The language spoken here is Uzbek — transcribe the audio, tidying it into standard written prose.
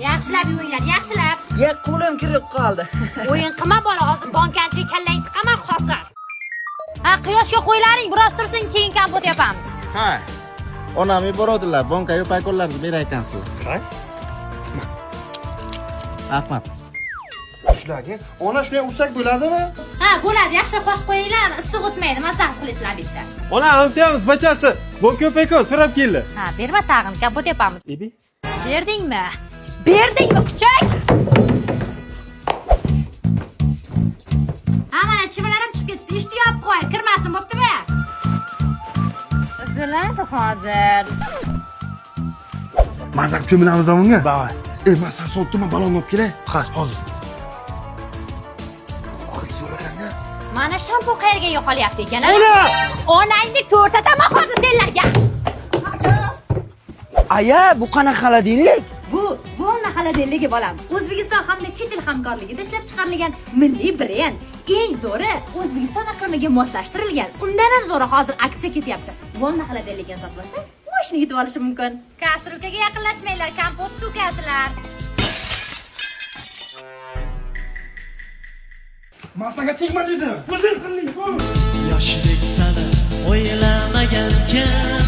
Yaxshilab yuvinglar, yaxshilab. Ya qo'lim kirib qoldi. O'yin qilma bola, hozir bankanchiga kallang tiqaman hozir. Ha, quyoshga qo'ylaring, biroz tursin, keyin kompot yapamiz. Ha. Onam yuboradilar, bankaga payqonlarni beray ekansizlar. Ha? Rahmat. Shularga ona shunday ursak bo'ladimi? Ha, bo'ladi, yaxshilab qo'yib qo'yinglar, issiq o'tmaydi, maslahat qilasizlar bitta. Ona hamsiyamiz bachasi. Bonka payqon so'rab keldi. Ha, berma tag'in, kompot yapamiz. Bibi. Berdingmi? Berdingmi, kuchak? Ha, mana chivalarim chiqib ketibdi. Eshitib yopib qo'y, kirmasin, bo'ptimi? Uziladi hozir. Mazaq ko'minamizdan unga. Bava. Mazaq sotdimi, balon olib kelay. Ha, hozir. Mana shampu qayerga yo'qolyapti ekan? Ona! Onangni ko'rsataman hozir senlarga. Aya, bu qanaqa xolodilnik? Bu Volna xolodilnigi bolam. O'zbekiston hamda chet el hamkorligida ishlab chiqarilgan milliy brend. Eng zo'ri O'zbekiston iqlimiga moslashtirilgan. Undan ham zo'ri hozir aksiya ketyapti. Volna xolodilnikni sotib olsa, mashina yetib olishi mumkin. Kastrulkaga yaqinlashmanglar, kompot to'kasizlar. Masaga tegma dedim. O'zing qiling. Yoshlik sani o'ylamagankan